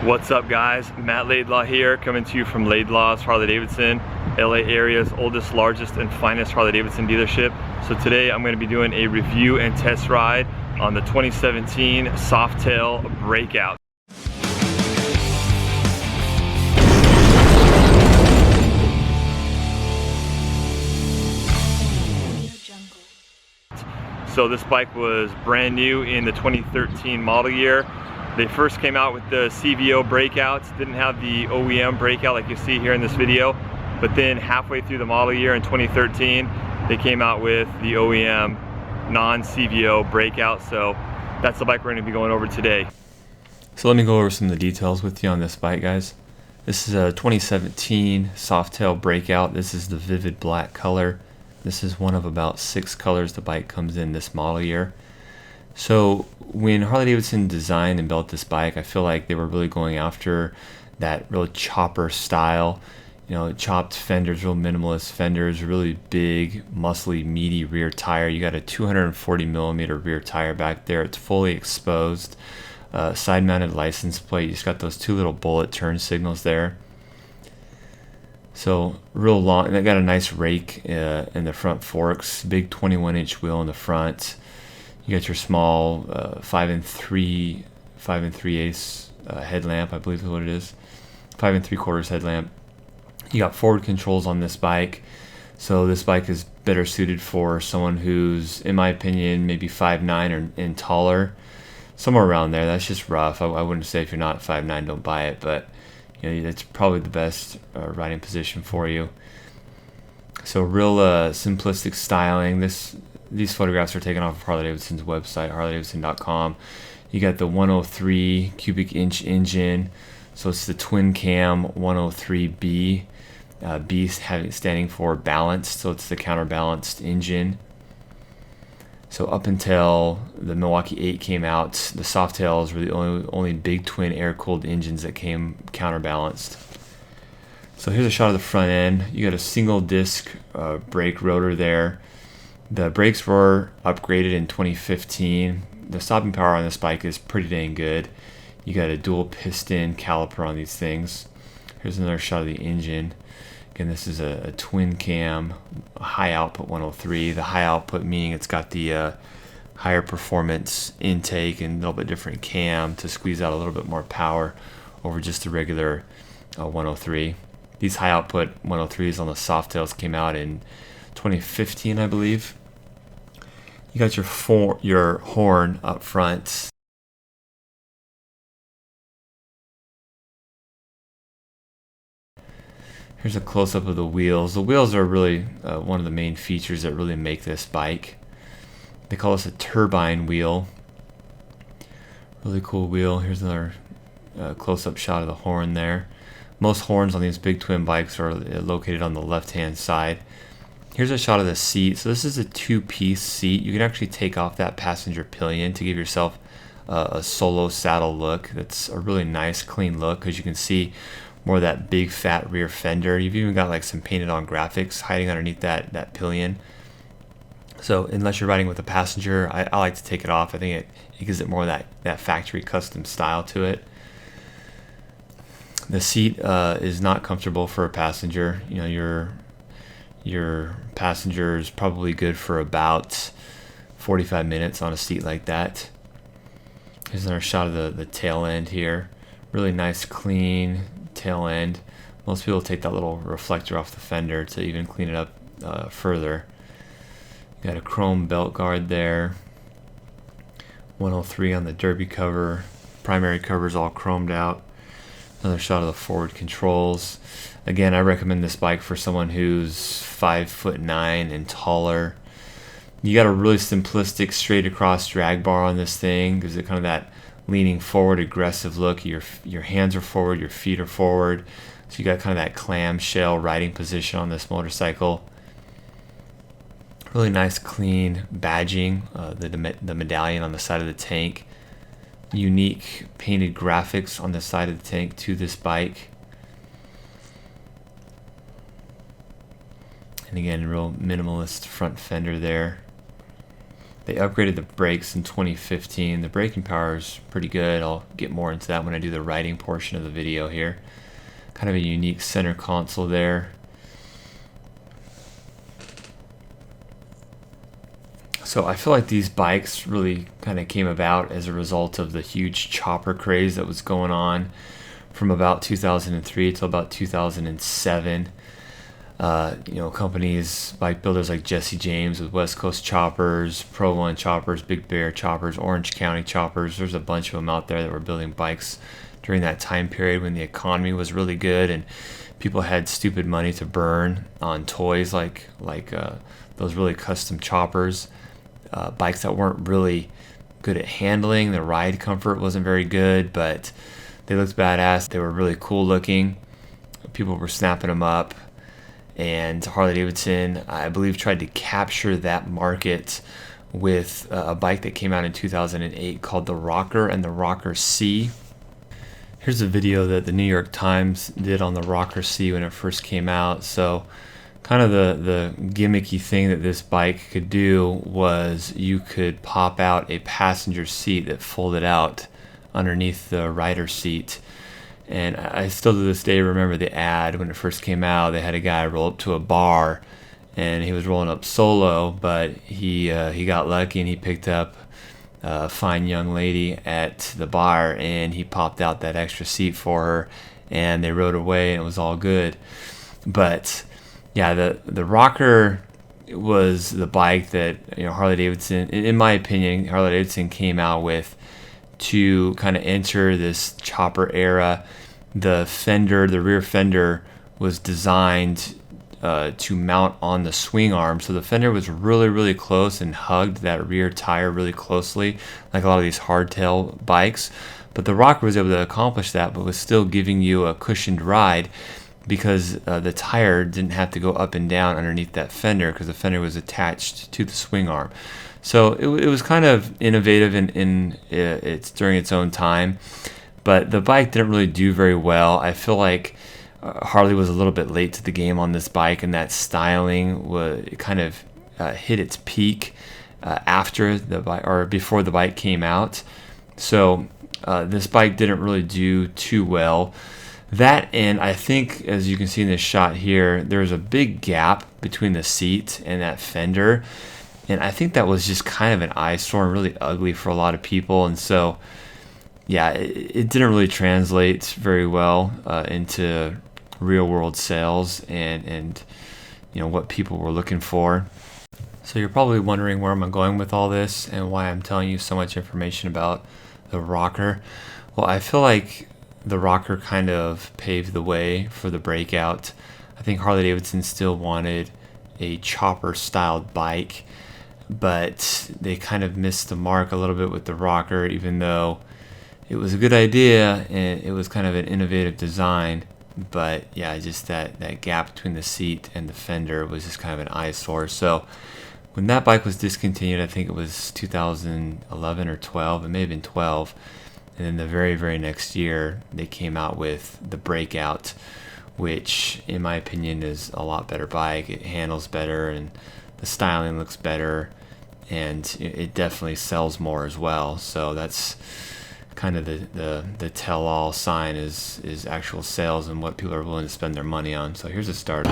What's up guys, Matt Laidlaw here, coming to you from Laidlaw's Harley-Davidson, LA area's oldest, largest, and finest Harley-Davidson dealership. So today I'm going to be doing a review and test ride on the 2017 Softail Breakout. So this bike was brand new in the 2013 model year. They first came out with the CVO breakouts, didn't have the OEM breakout like you see here in this video, but then halfway through the model year in 2013, they came out with the OEM non-CVO breakout. So that's the bike we're going to be going over today. So let me go over some of the details with you on this bike, guys. This is a 2017 Softail Breakout. This is the vivid black color. This is one of about 6 colors the bike comes in this model year. So when Harley-Davidson designed and built this bike, I feel like they were really going after that real chopper style. You know, chopped fenders, real minimalist fenders, really big, muscly, meaty rear tire. You got a 240 millimeter rear tire back there. It's fully exposed. Side-mounted license plate. You just got those 2 little bullet turn signals there. So real long. They got a nice rake in the front forks. Big 21-inch wheel in the front. You got your small 5 3/8 headlamp, I believe is what it is. 5 3/4 headlamp. You got forward controls on this bike. So this bike is better suited for someone who's, in my opinion, maybe 5'9" or and taller. Somewhere around there. That's just rough. I wouldn't say if you're not 5'9", don't buy it, but you know, it's probably the best riding position for you. So real simplistic styling. These photographs are taken off of Harley-Davidson's website, harley-davidson.com. You got the 103 cubic inch engine. So it's the twin cam 103B. B standing for balanced, so it's the counterbalanced engine. So up until the Milwaukee 8 came out, the Softails were the only big twin air-cooled engines that came counterbalanced. So here's a shot of the front end. You got a single disc brake rotor there. The brakes were upgraded in 2015. The stopping power on this bike is pretty dang good. You got a dual piston caliper on these things. Here's another shot of the engine. Again, this is a twin cam, high output 103. The high output meaning it's got the higher performance intake and a little bit different cam to squeeze out a little bit more power over just the regular 103. These high output 103s on the Softails came out in 2015, I believe. You got your horn up front. Here's a close-up of the wheels. The wheels are really one of the main features that really make this bike. They call this a turbine wheel. Really cool wheel. Here's another close-up shot of the horn there. Most horns on these big twin bikes are located on the left-hand side. Here's a shot of the seat. So this is a 2-piece seat. You can actually take off that passenger pillion to give yourself a solo saddle look. That's a really nice, clean look because you can see more of that big, fat rear fender. You've even got like some painted on graphics hiding underneath that pillion. So unless you're riding with a passenger, I like to take it off. I think it gives it more of that factory custom style to it. The seat is not comfortable for a passenger. You know, your passenger is probably good for about 45 minutes on a seat like that. Here's another shot of the tail end here. Really nice, clean tail end. Most people take that little reflector off the fender to even clean it up further. You got a chrome belt guard there. 103 on the derby cover. Primary cover is all chromed out. Another shot of the forward controls. Again, I recommend this bike for someone who's 5'9" and taller. You got a really simplistic straight across drag bar on this thing. Gives it kind of that leaning forward aggressive look. Your hands are forward, your feet are forward. So you got kind of that clamshell riding position on this motorcycle. Really nice clean badging. The medallion on the side of the tank. Unique painted graphics on the side of the tank to this bike. And again, real minimalist front fender there. They upgraded the brakes in 2015. The braking power is pretty good. I'll get more into that when I do the riding portion of the video here. Kind of a unique center console there. So I feel like these bikes really kind of came about as a result of the huge chopper craze that was going on from about 2003 till about 2007. Companies, bike builders like Jesse James with West Coast choppers, Pro One choppers, Big Bear choppers, Orange County choppers. There's a bunch of them out there that were building bikes during that time period when the economy was really good and people had stupid money to burn on toys like those really custom choppers. Bikes that weren't really good at handling. The ride comfort wasn't very good, but they looked badass. They were really cool looking. People were snapping them up. And Harley-Davidson, I believe, tried to capture that market with a bike that came out in 2008 called the Rocker and the Rocker C. Here's a video that the New York Times did on the Rocker C when it first came out. So kind of the gimmicky thing that this bike could do was you could pop out a passenger seat that folded out underneath the rider seat. And I still to this day remember the ad when it first came out. They had a guy roll up to a bar and he was rolling up solo, but he got lucky and he picked up a fine young lady at the bar and he popped out that extra seat for her and they rode away and it was all good. But yeah, the Rocker was the bike that Harley-Davidson, in my opinion, Harley-Davidson came out with to kind of enter this chopper era. The rear fender was designed to mount on the swing arm, so the fender was really, really close and hugged that rear tire really closely, like a lot of these hardtail bikes. But the Rocker was able to accomplish that, but was still giving you a cushioned ride because the tire didn't have to go up and down underneath that fender because the fender was attached to the swing arm. So it was kind of innovative in it's during its own time, but the bike didn't really do very well. I feel like Harley was a little bit late to the game on this bike, and that styling kind of hit its peak after the bike or before the bike came out. So this bike didn't really do too well. That, and I think, as you can see in this shot here, there's a big gap between the seat and that fender. And I think that was just kind of an eyesore and really ugly for a lot of people. And so, yeah, it didn't really translate very well into real world sales and what people were looking for. So you're probably wondering where am I going with all this and why I'm telling you so much information about the Rocker. Well, I feel like the Rocker kind of paved the way for the Breakout. I think Harley-Davidson still wanted a chopper styled bike, but they kind of missed the mark a little bit with the Rocker, even though it was a good idea and it was kind of an innovative design. But yeah, just that gap between the seat and the fender was just kind of an eyesore. So when that bike was discontinued, I think it was 2011 or 12, it may have been 12, and then the very, very next year, they came out with the Breakout, which, in my opinion, is a lot better bike. It handles better, and the styling looks better, and it definitely sells more as well. So that's kind of the tell-all sign is actual sales and what people are willing to spend their money on. So here's a start.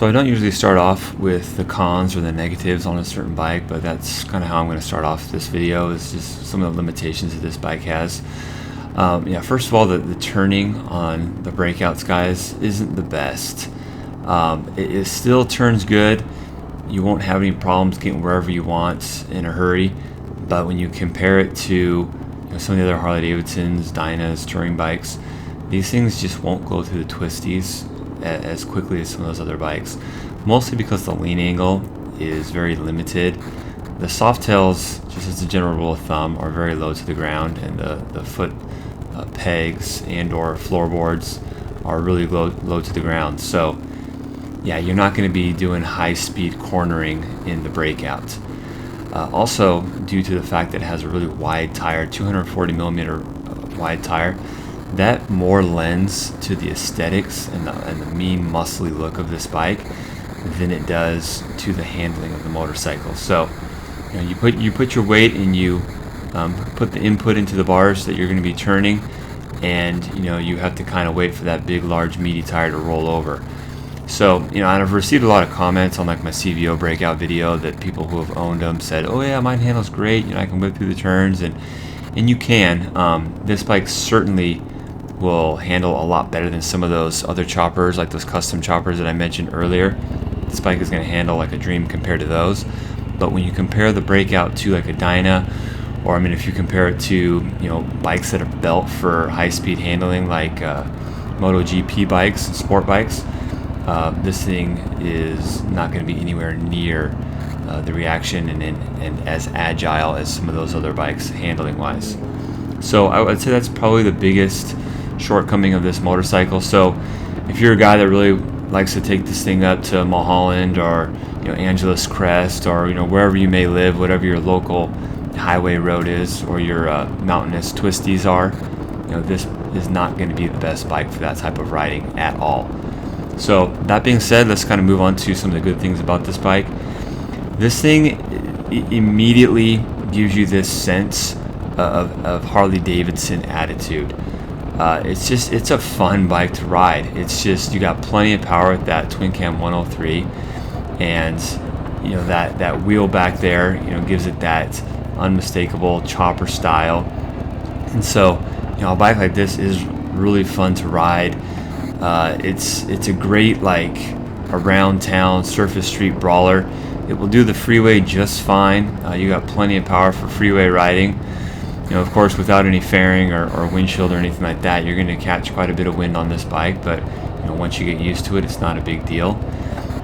So I don't usually start off with the cons or the negatives on a certain bike, but that's kind of how I'm going to start off this video, is just some of the limitations that this bike has. Yeah, first of all, the turning on the Breakouts, guys, isn't the best. It still turns good. You won't have any problems getting wherever you want in a hurry, but when you compare it to some of the other Harley-Davidsons, Dynas, touring bikes, these things just won't go through the twisties as quickly as some of those other bikes, mostly because the lean angle is very limited. The Softails, just as a general rule of thumb, are very low to the ground, and the foot pegs and or floorboards are really low to the ground. So yeah, you're not going to be doing high-speed cornering in the Breakout. Also, due to the fact that it has a really wide tire, 240 millimeter wide tire, that more lends to the aesthetics and the mean, muscly look of this bike than it does to the handling of the motorcycle. So, you put your weight and you put the input into the bars that you're going to be turning, and you have to kind of wait for that big, large, meaty tire to roll over. So, and I've received a lot of comments on like my CVO Breakout video that people who have owned them said, "Oh yeah, mine handles great. I can whip through the turns," and you can. This bike certainly will handle a lot better than some of those other choppers, like those custom choppers that I mentioned earlier. This bike is going to handle like a dream compared to those. But when you compare the Breakout to like a Dyna, or if you compare it to bikes that are built for high-speed handling, like MotoGP bikes and sport bikes, this thing is not going to be anywhere near the reaction and as agile as some of those other bikes handling wise. So I would say that's probably the biggest shortcoming of this motorcycle. So if you're a guy that really likes to take this thing up to Mulholland or Angeles Crest, or wherever you may live, whatever your local highway road is, or your mountainous twisties are, this is not going to be the best bike for that type of riding at all. So that being said, let's kind of move on to some of the good things about this bike. This thing immediately gives you this sense of Harley-Davidson attitude. It's a fun bike to ride. It's just, you got plenty of power with that twin cam 103, and that wheel back there gives it that unmistakable chopper style. And so a bike like this is really fun to ride. It's a great like around town surface street brawler. It will do the freeway just fine. You got plenty of power for freeway riding. Of course, without any fairing or windshield or anything like that, you're going to catch quite a bit of wind on this bike, but once you get used to it, it's not a big deal.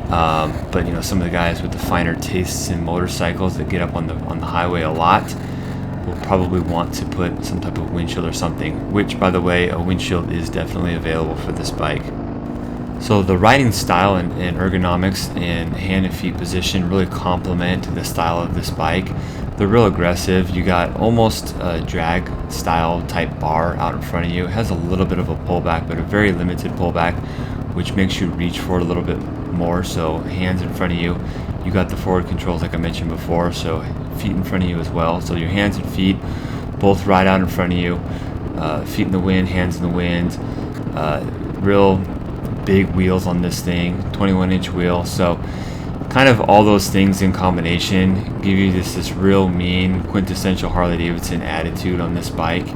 But some of the guys with the finer tastes in motorcycles that get up on the highway a lot will probably want to put some type of windshield or something, which, by the way, a windshield is definitely available for this bike. So the riding style and ergonomics and hand and feet position really complement the style of this bike. They're real aggressive. You got almost a drag style type bar out in front of you. It has a little bit of a pullback, but a very limited pullback, which makes you reach for it a little bit more. So hands in front of you. You got the forward controls like I mentioned before, so feet in front of you as well. So your hands and feet both ride out in front of you. Feet in the wind, hands in the wind. Real big wheels on this thing, 21-inch wheel. So kind of all those things in combination give you this real mean quintessential Harley-Davidson attitude on this bike,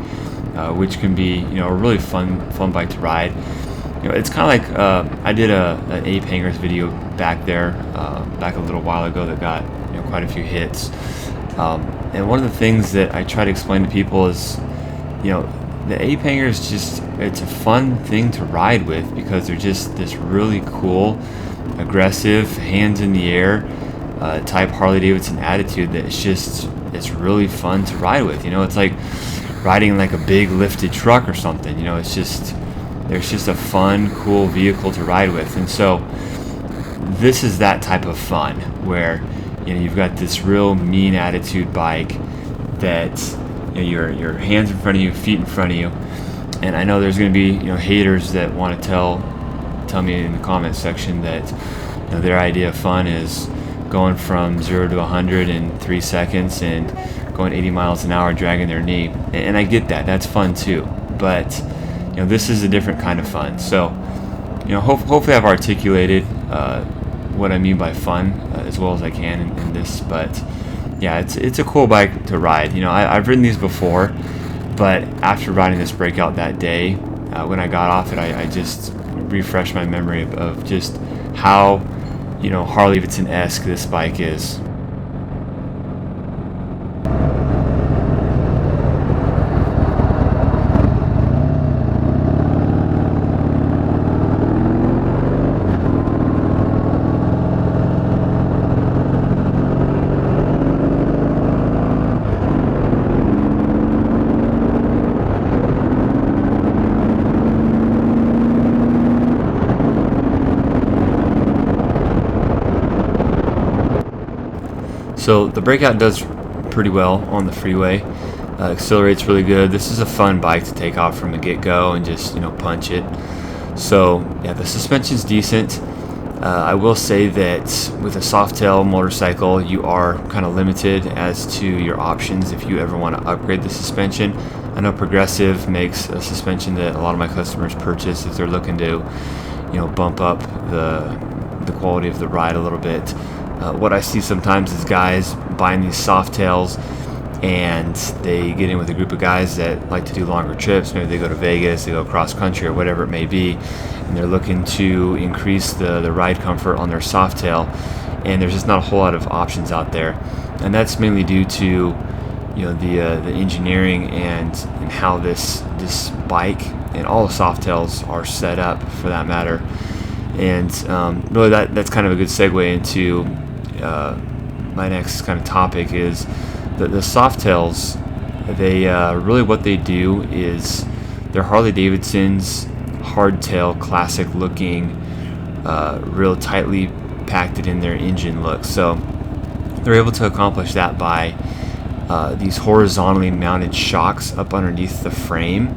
which can be a really fun bike to ride. It's kind of like I did an Ape Hangers video back a little while ago that got quite a few hits, and one of the things that I try to explain to people is the Ape Hangers, it's a fun thing to ride with because they're just this really cool, aggressive, hands in the air type Harley-Davidson attitude that it's really fun to ride with. It's like riding like a big lifted truck or something. There's just a fun, cool vehicle to ride with. And so this is that type of fun where you've got this real mean attitude bike that your hands in front of you, feet in front of you. And I know there's going to be haters that want to tell me in the comment section that their idea of fun is going from 0 to 100 in 3 seconds and going 80 miles an hour dragging their knee. And I get that. That's fun too. But this is a different kind of fun. So hopefully I've articulated what I mean by fun as well as I can in this. But yeah, it's a cool bike to ride. You know, I've ridden these before, but after riding this Breakout that day, when I got off it, I just refreshed my memory of just how, you know, Harley-Davidson-esque this bike is. So the Breakout does pretty well on the freeway. Accelerates really good. This is a fun bike to take off from the get-go and just, you know, punch it. So yeah, the suspension's decent. I will say that with a Softail motorcycle, you are kind of limited as to your options if you ever want to upgrade the suspension. I know Progressive makes a suspension that a lot of my customers purchase if they're looking to, you know, bump up the quality of the ride a little bit. What I see sometimes is guys buying these Softails and they get in with a group of guys that like to do longer trips. Maybe they go to Vegas, they go cross country or whatever it may be, and they're looking to increase the ride comfort on their Softail, and there's just not a whole lot of options out there. And that's mainly due to, you know, the engineering and how this bike and all the Softails are set up, for that matter. And really that's kind of a good segue into my next kind of topic is the Softails. They really, what they do is they're Harley-Davidson's hardtail, classic looking, real tightly packed in their engine look. So they're able to accomplish that by these horizontally mounted shocks up underneath the frame.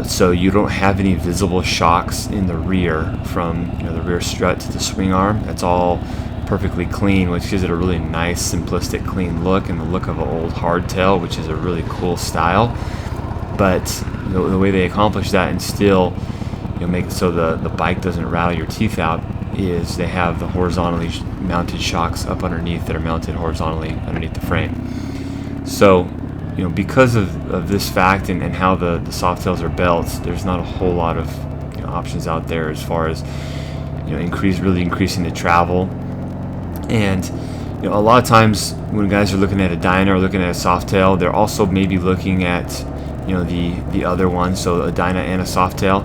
So you don't have any visible shocks in the rear from, you know, the rear strut to the swing arm. That's all perfectly clean, which gives it a really nice, simplistic, clean look, and the look of an old hardtail, which is a really cool style. But the way they accomplish that and still, you know, make it so the bike doesn't rattle your teeth out is they have the horizontally mounted shocks up underneath that are mounted horizontally underneath the frame. So, you know, because of this fact and how the Softails are built, there's not a whole lot of, you know, options out there as far as, you know, really increasing the travel. And, you know, a lot of times when guys are looking at a Dyna or looking at a Softail, they're also maybe looking at, you know, the other one, so a Dyna and a Softail.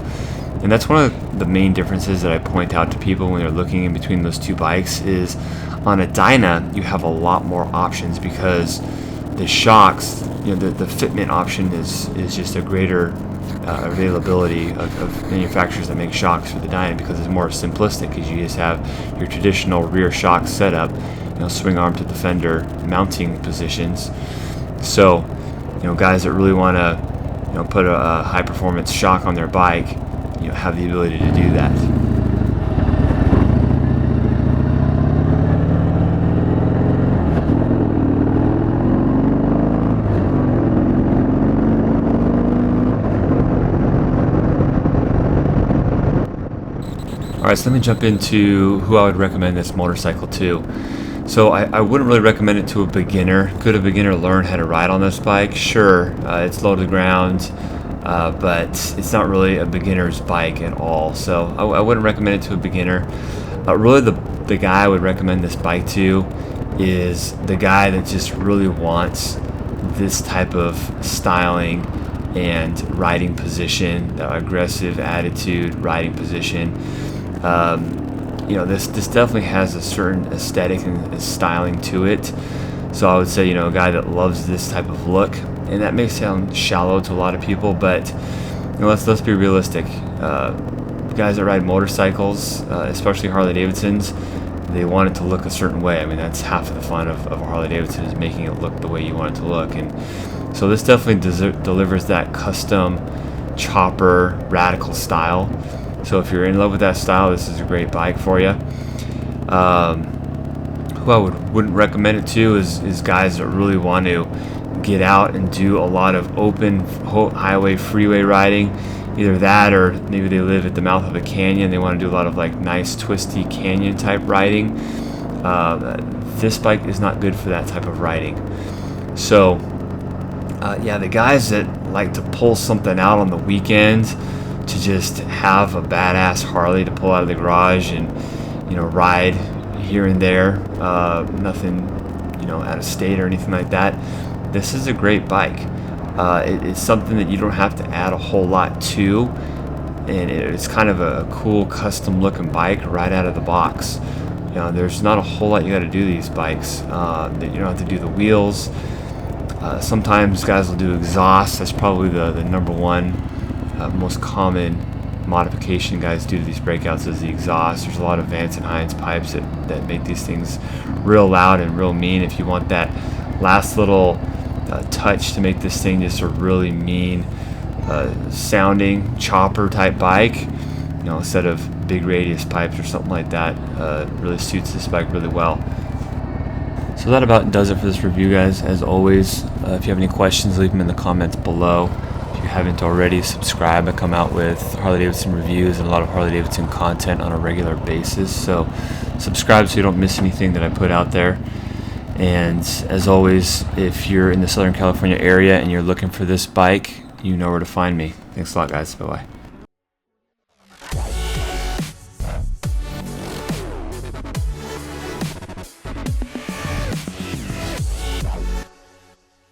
And that's one of the main differences that I point out to people when they're looking in between those two bikes is on a Dyna you have a lot more options because the shocks, you know, the fitment option is just a greater availability of manufacturers that make shocks for the Dyna, because it's more simplistic, because you just have your traditional rear shock setup, you know, swing arm to the fender mounting positions. So, you know, guys that really want to, you know, put a high performance shock on their bike, you know, have the ability to do that. Alright, so let me jump into who I would recommend this motorcycle to. So I wouldn't really recommend it to a beginner. Could a beginner learn how to ride on this bike? Sure, it's low to the ground, but it's not really a beginner's bike at all. So I wouldn't recommend it to a beginner. Really the guy I would recommend this bike to is the guy that just really wants this type of styling and riding position, the aggressive attitude, riding position. You know, this definitely has a certain aesthetic and styling to it. So I would say, you know, a guy that loves this type of look, and that may sound shallow to a lot of people, but, you know, let's be realistic. Guys that ride motorcycles, especially Harley-Davidsons, they want it to look a certain way. I mean, that's half of the fun of a Harley-Davidson, is making it look the way you want it to look. And so this definitely delivers that custom chopper radical style. So if you're in love with that style, this is a great bike for you. Who I wouldn't recommend it to is guys that really want to get out and do a lot of open highway, freeway riding. either that or maybe they live at the mouth of a canyon. They want to do a lot of like nice twisty canyon type riding. This bike is not good for that type of riding. So yeah, the guys that like to pull something out on the weekend to just have a badass Harley to pull out of the garage and, you know, ride here and there, nothing, you know, out of state or anything like that, this is a great bike. It's something that you don't have to add a whole lot to, and it's kind of a cool custom looking bike right out of the box. You know, there's not a whole lot you got to do to these bikes. That you don't have to do the wheels. Sometimes guys will do exhaust. That's probably the number one most common modification guys do to these breakouts is the exhaust. There's a lot of Vance and Hines pipes that make these things real loud and real mean. If you want that last little touch to make this thing just a really mean sounding chopper type bike, you know, instead of big radius pipes or something like that, really suits this bike really well. So that about does it for this review, guys. As always, if you have any questions, leave them in the comments below. If you haven't already, subscribe. I come out with Harley-Davidson reviews and a lot of Harley-Davidson content on a regular basis. So subscribe so you don't miss anything that I put out there. And as always, if you're in the Southern California area and you're looking for this bike, you know where to find me. Thanks a lot, guys. Bye-bye.